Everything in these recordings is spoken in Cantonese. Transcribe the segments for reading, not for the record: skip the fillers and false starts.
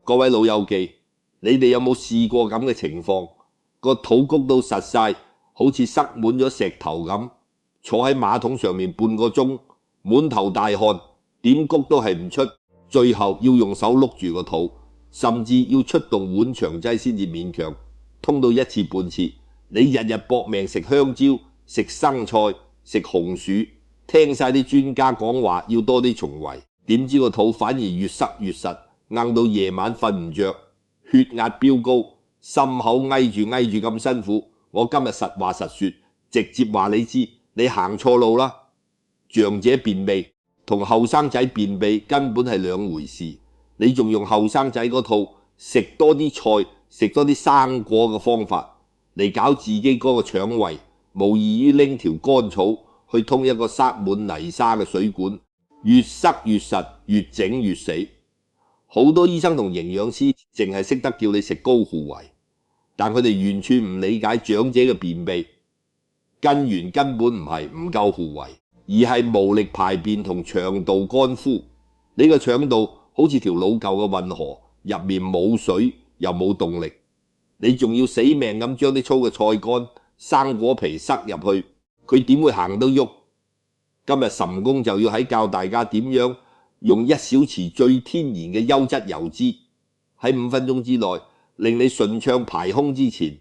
各位老友記，你哋有冇試過咁嘅情況？個肚谷到實晒，好似塞滿咗石頭咁，坐喺馬桶上面半個鐘，滿頭大汗，點谷都係唔出，最後要用手碌住個肚，甚至要出動碗腸劑先至勉強通到一次半次。你日日搏命食香蕉、食生菜、食紅薯，聽晒啲專家講話要多啲蟲維，點知個肚反而越塞越實，硬到夜晚瞓唔着，血壓飆高，心口翳住咁辛苦。我今日實話實說，直接話你知，你行錯路啦。長者便秘同後生仔便秘根本係兩回事，你仲用後生仔嗰套食多啲菜、食多啲生果嘅方法嚟搞自己嗰個腸胃，無異於拎條乾草去通一個塞滿泥沙嘅水管，越塞越實，越整越死。好多醫生同營養師淨係識得叫你食高護維，但佢哋完全唔理解長者嘅便秘根源根本唔係唔夠護維，而係無力排便同腸道乾枯。你個腸道好似條老舊嘅運河，入面冇水又冇動力，你仲要死命咁將啲粗嘅菜乾、生果皮塞入去，佢點會行到喐？今日岑公就要喺教大家點樣用1小匙最天然嘅優質油脂，喺5分鐘之內令你順暢排空之前，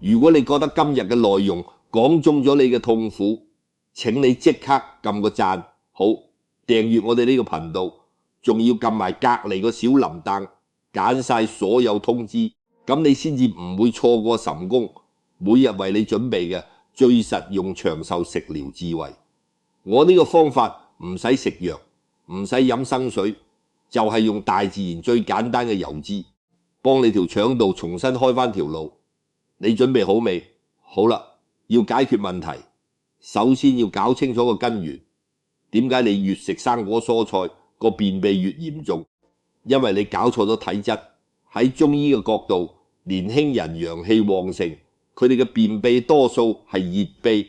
如果你覺得今日嘅內容講中咗你嘅痛苦，請你即刻撳個讚，好，訂閱我哋呢個頻道，仲要撳埋隔離個小鈴鐺，揀晒所有通知，咁你先至唔會錯過岑公每日為你準備嘅最實用長壽食療智慧。我呢個方法唔使食藥，唔使飲生水，就係用大自然最簡單嘅油脂，幫你條腸道重新開返條路。你準備好未？好啦，要解決問題，首先要搞清楚個根源。點解你越食生果蔬菜個便秘越嚴重？因為你搞錯咗體質。喺中醫嘅角度，年輕人陽氣旺盛，佢哋嘅便秘多數係熱秘，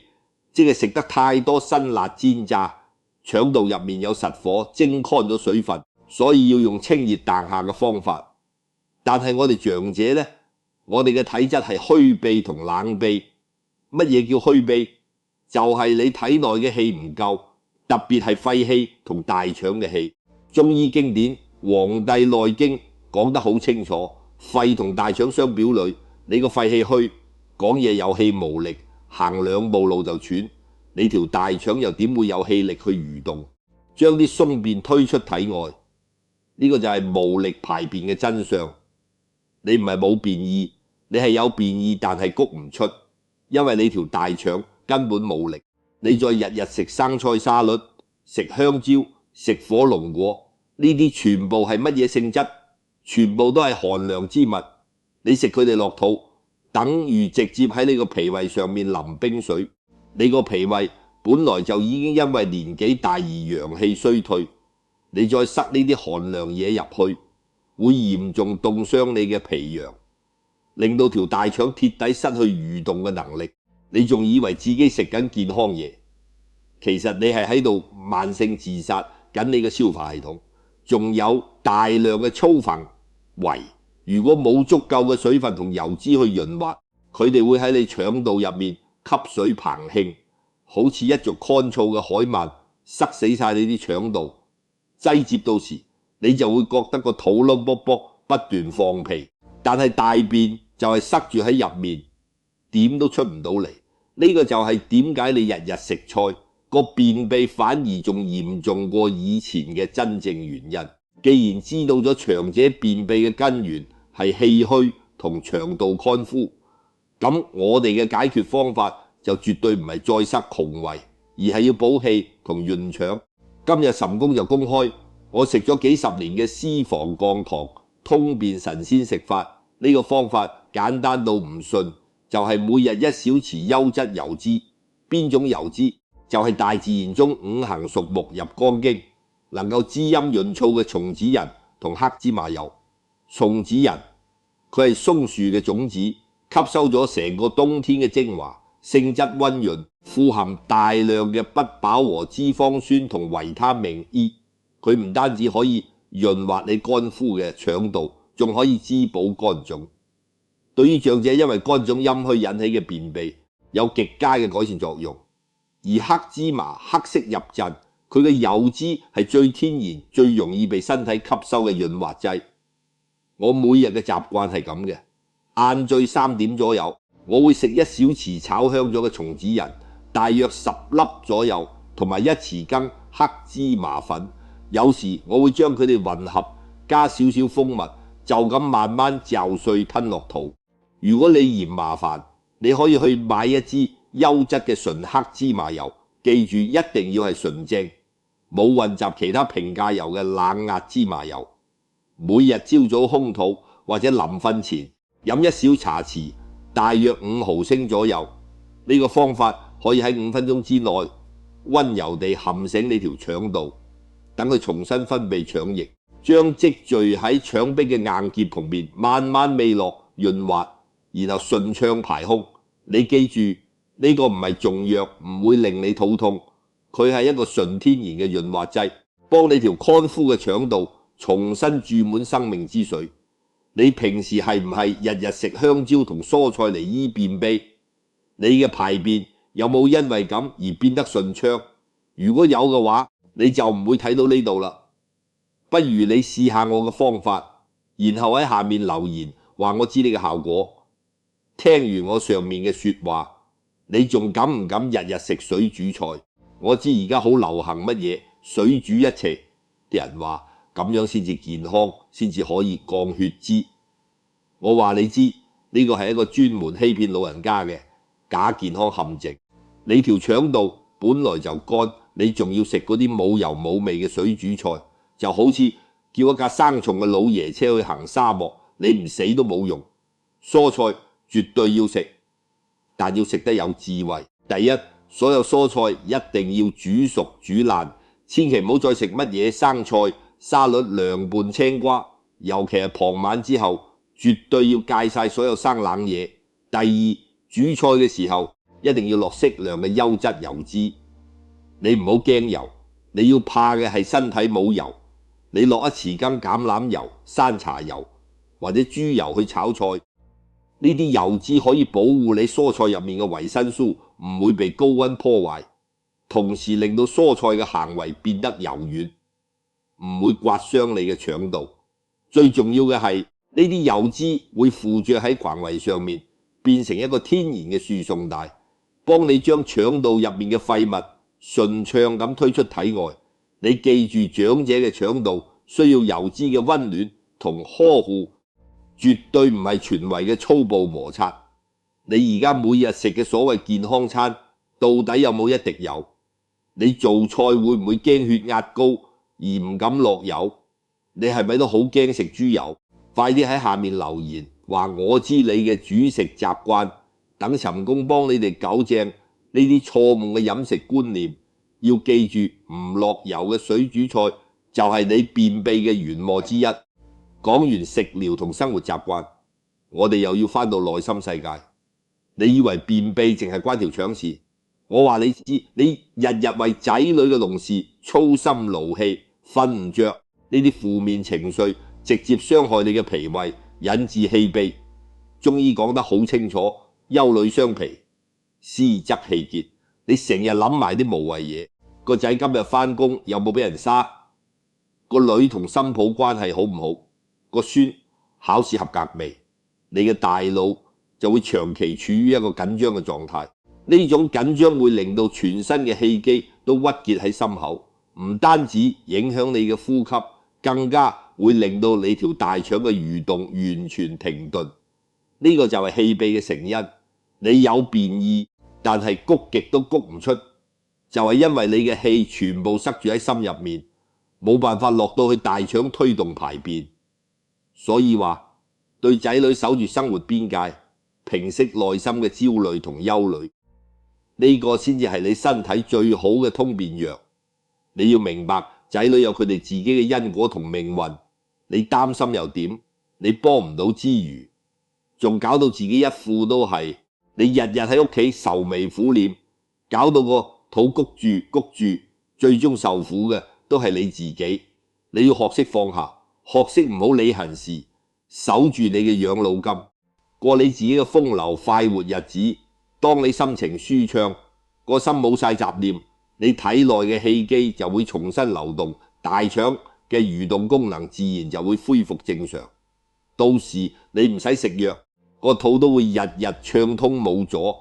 即係食得太多辛辣煎炸，腸道入面有實火蒸乾咗水分，所以要用清熱淡下嘅方法。但係我哋長者呢，我哋嘅體質係虛秘同冷秘。乜嘢叫虛秘？就係你體內嘅氣唔夠，特別係肺氣同大腸嘅氣。中醫經典《黃帝內經》講得好清楚，肺同大腸相表裏，你個肺氣虛，講嘢有氣無力，行2步路就喘，你條大腸又點會有氣力去蠕動，將啲鬆便推出體外？呢個就係無力排便嘅真相。你唔係冇便意，你係有便意，但係谷唔出，因為你條大腸根本冇力。你再日日食生菜沙律、食香蕉、食火龍果，呢啲全部係乜嘢性質？全部都係寒涼之物。你食佢哋落肚，等於直接喺你個脾胃上面淋冰水。你個脾胃本來就已經因為年紀大而陽氣衰退，你再塞呢啲寒涼嘢入去，會嚴重凍傷你嘅脾陽，令到條大腸鐵底失去蠕動嘅能力。你仲以為自己食緊健康嘢，其實你係喺度慢性自殺緊你嘅消化系統。仲有大量嘅粗糞維，如果冇足夠嘅水分同油脂去潤滑，佢哋會喺你腸道入面吸水膨興，好似一族乾燥嘅海鰻，塞死晒你啲腸道。擠接到時，你就會覺得個肚窿卜卜，不斷放屁，但係大便就係塞住喺入面，點都出唔到嚟。呢個就係點解你日日食菜，個便秘反而仲嚴重過以前嘅真正原因。既然知道咗長者便秘嘅根源係氣虛同腸道乾枯，咁我哋嘅解決方法就絕對唔係再塞窮胃，而係要補氣同潤腸。今日岑公就公開我食咗幾十年嘅私房降糖通便神仙食法，呢個方法簡單到唔信，就係每日1小匙優質油脂。邊種油脂？就係大自然中5行屬木入肝經，能夠滋陰潤燥嘅松子仁同黑芝麻油。松子仁佢係松樹嘅種子，吸收咗成個冬天嘅精華，性質溫潤，富含大量嘅不飽和脂肪酸同維他命 E。佢唔單止可以潤滑你乾枯嘅腸道，仲可以滋補肝腫。對於長者因為肝腫陰虛引起嘅便秘，有極佳嘅改善作用。而黑芝麻黑色入陣，佢嘅柚脂係最天然、最容易被身體吸收嘅潤滑劑。我每日嘅習慣係咁嘅，晏晝3點左右，我會食1小匙炒香咗嘅松子仁，大約10粒左右，同埋1匙羹黑芝麻粉。有時我會將佢哋混合，加少少蜂蜜，就咁慢慢嚼碎吞落肚。如果你嫌麻煩，你可以去買一支優質嘅純黑芝麻油，記住一定要係純正，冇混雜其他平價油嘅冷壓芝麻油。每日朝早空肚或者臨瞓前飲1小茶匙，大約5毫升左右。呢個方法可以喺5分鐘之內溫柔地含醒你條腸道，等佢重新分泌腸液，將積聚喺腸壁嘅硬結同面慢慢味落潤滑，然後順暢排空。你記住，呢個唔係中藥，唔會令你肚痛，佢係一個純天然嘅潤滑劑，幫你條乾枯嘅腸道重新注滿生命之水。你平時係唔係日日食香蕉同蔬菜嚟醫便秘？你嘅排便有冇因為咁而變得順暢？如果有嘅話，你就唔會睇到呢度啦。不如你試下我嘅方法，然後喺下面留言話我知你嘅效果。聽完我上面嘅說話，你仲敢唔敢日日食水煮菜？我知而家好流行乜嘢水煮一齊，啲人話咁樣先至健康，先至可以降血脂。我話你知，呢個係一個專門欺騙老人家嘅假健康陷阱。你條腸道本來就乾，你仲要食嗰啲冇油冇味嘅水煮菜，就好似叫一架生重嘅老爺車去行沙漠，你唔死都冇用。蔬菜絕對要食，但要食得有智慧。第一，所有蔬菜一定要煮熟煮爛，千祈唔好再食乜嘢生菜、沙律、涼拌青瓜，尤其係傍晚之後，絕對要戒晒所有生冷嘢。第二，煮菜嘅時候一定要落適量嘅優質油脂。你唔好驚油，你要怕嘅係身體冇油。你落1匙羹橄欖油、山茶油或者豬油去炒菜，呢啲油脂可以保護你蔬菜入面嘅維生素唔會被高溫破壞，同時令到蔬菜嘅纖維變得柔軟，唔會刮傷你嘅腸道。最重要嘅係呢啲油脂會附着喺纖維上面，變成一個天然嘅輸送帶，幫你將腸道入面嘅廢物順暢咁推出體外。你記住，長者嘅腸道需要油脂嘅溫暖同呵護，絕對唔係全為嘅粗暴摩擦。你而家每日食嘅所謂健康餐，到底有冇一滴油？你做菜會唔會驚血壓高而唔敢落油？你係咪都好驚食豬油？快啲喺下面留言話我知你嘅煮食習慣，等陳公幫你哋糾正呢啲錯誤嘅飲食觀念。要記住，唔落油嘅水煮菜就係你便秘嘅元禍之一。講完食療同生活習慣，我哋又要返到內心世界。你以為便秘淨係關條腸事？我話你知，你日日為仔女嘅農事操心勞氣，瞓唔着，呢啲負面情緒直接傷害你嘅脾胃，引致氣痹。中醫講得好清楚，憂慮傷脾，思則氣結。你成日諗埋啲無謂嘢。個仔今日返工有冇俾人殺？個女同新抱關係好唔好？個孫考試合格未？你嘅大腦就會長期處於一個緊張嘅狀態。呢種緊張會令到全身嘅氣機都鬱結喺心口，唔單止影響你嘅呼吸，更加會令到你條大腸嘅蠕動完全停頓。呢個就係氣痹嘅成因。你有便意，但係谷極都谷唔出，就係因為你嘅氣全部塞住喺心入面，冇辦法落到去大腸推動排便。所以話對仔女守住生活邊界，平息內心嘅焦慮同憂慮，呢個先至係你身體最好嘅通便藥。你要明白，仔女有佢哋自己嘅因果同命運，你擔心又點？你幫唔到之餘，仲搞到自己一副都係。你日日喺屋企愁眉苦臉，搞到個肚谷住，最終受苦嘅都係你自己。你要學識放下，學識唔好理閒事，守住你嘅養老金，過你自己嘅風流快活日子。當你心情舒暢，個心冇晒雜念，你體內嘅氣機就會重新流動，大腸嘅蠕動功能自然就會恢復正常。到時你唔使食藥，個肚都會日日暢通冇阻。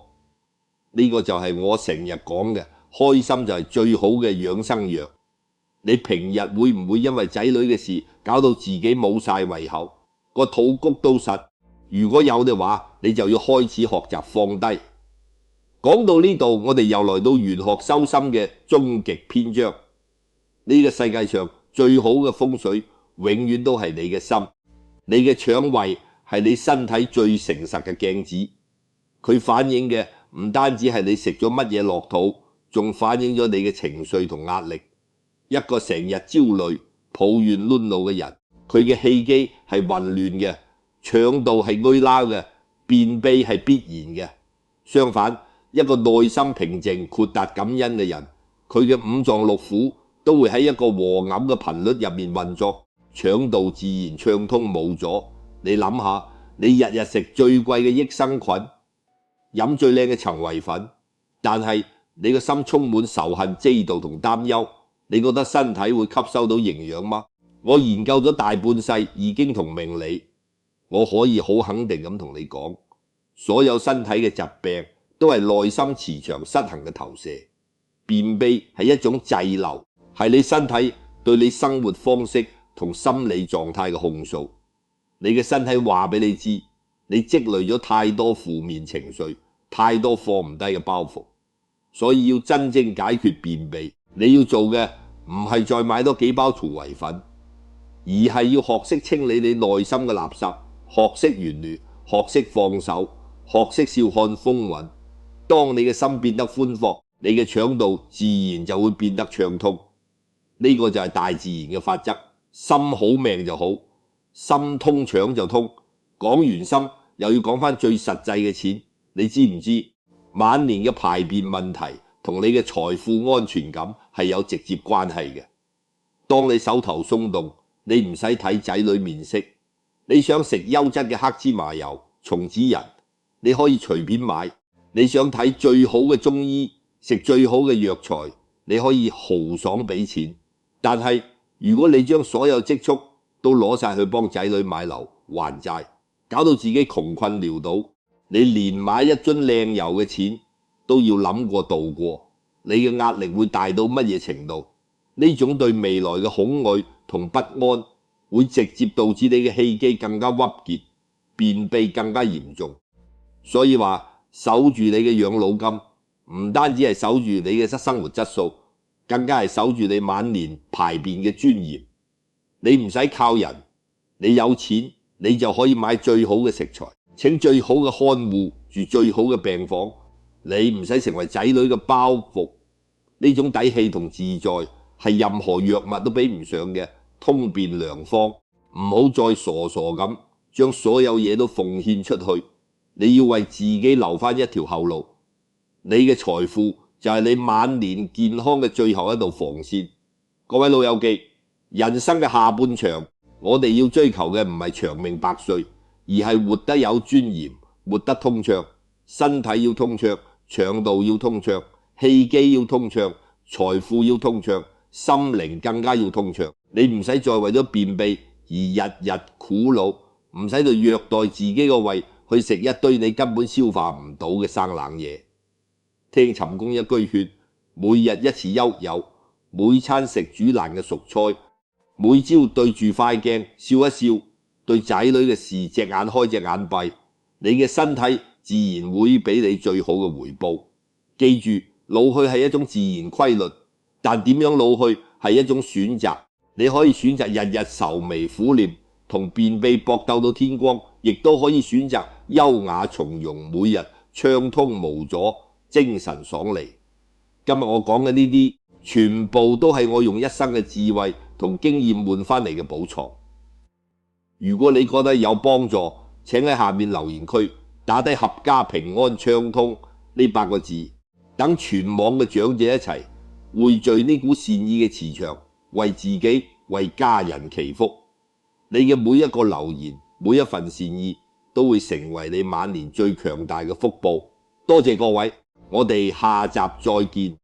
呢個就係我成日講嘅，開心就係最好嘅養生藥。你平日會唔會因為仔女嘅事搞到自己冇晒胃口，個肚谷都實？如果有嘅話，你就要開始學習放低。講到呢度，我哋又來到玄學修心嘅終極篇章。呢個世界上最好嘅風水，永遠都係你嘅心。你嘅腸胃係你身體最誠實嘅鏡子，佢反映嘅唔單止係你食咗乜嘢落肚，仲反映咗你嘅情緒同壓力。一個成日焦慮、抱怨、慄怒嘅人，佢嘅氣機係混亂嘅，腸道係淤撈嘅，便秘係必然嘅。相反，一個內心平靜、豁達感恩嘅人，佢嘅五臟六腑都會喺一個和藹嘅頻率入面運作，腸道自然暢通無阻。你諗下，你日日食最貴嘅益生菌，飲最靚嘅陳維粉，但係你個心充滿仇恨、嫉妒同擔憂，你覺得身體會吸收到營養嗎？我研究咗大半世易經同命理，我可以好肯定咁同你講，所有身體嘅疾病都係內心磁場失衡嘅投射。便秘係一種滯留，係你身體對你生活方式同心理狀態嘅控訴。你嘅身體話俾你知，你積累咗太多負面情緒，太多放唔低嘅包袱。所以要真正解決便秘，你要做嘅唔係再買多幾包廚維粉，而係要學識清理你內心嘅垃圾，學識原諒，學識放手，學識笑看風雲。當你嘅心變得寬闊，你嘅腸道自然就會變得暢通。呢個就係大自然嘅法則，心好命就好，心通腸就通。講完心，又要講翻最實際嘅錢。你知唔知晚年嘅排便問題同你嘅財富安全感係有直接關係嘅？當你手頭鬆動，你唔使睇仔女面色，你想食優質嘅黑芝麻油、松子仁，你可以隨便買。你想睇最好嘅中醫，食最好嘅藥材，你可以豪爽俾錢。但係如果你將所有積蓄都攞晒去幫仔女買樓還債，搞到自己窮困潦倒，你連買一樽靚油嘅錢都要諗過度過，你嘅壓力會大到乜嘢程度？呢種對未來嘅恐懼同不安，會直接導致你嘅氣機更加鬱結，便秘更加嚴重。所以話守住你嘅養老金，唔單止係守住你嘅生活質素，更加係守住你晚年排便嘅尊嚴。你唔使靠人，你有錢，你就可以買最好嘅食材，請最好嘅看護，住最好嘅病房。你唔使成為仔女嘅包袱。呢種底氣同自在係任何藥物都比唔上嘅通便良方。唔好再傻傻咁將所有嘢都奉獻出去，你要為自己留翻一條後路。你嘅財富就係你晚年健康嘅最後一道防線。各位老友記，人生嘅下半場，我哋要追求嘅唔係長命百歲，而係活得有尊嚴，活得通暢。身體要通暢，腸道要通暢，氣機要通暢，財富要通暢，心靈更加要通暢。你唔使再為咗便秘而日日苦惱，唔使去虐待自己個胃去食一堆你根本消化唔到嘅生冷嘢。聽陳公一句勸，每日一次休友，每餐食煮爛嘅熟菜，每朝對住塊鏡笑一笑，對仔女嘅事隻眼開隻眼閉，你嘅身體自然會俾你最好嘅回報。記住，老去係一種自然規律，但點樣老去係一種選擇。你可以選擇日日愁眉苦臉，同便秘搏鬥到天光，亦都可以選擇優雅從容，每日暢通無阻，精神爽利。今日我講嘅呢啲，全部都係我用一生嘅智慧同經驗換翻嚟嘅寶藏。如果你覺得有幫助，請喺下面留言區打低合家平安暢通呢8個字，等全網嘅長者一齊匯聚呢股善意嘅磁場，為自己為家人祈福。你嘅每一個留言，每一份善意都會成為你晚年最強大嘅福報。多謝各位，我哋下集再見。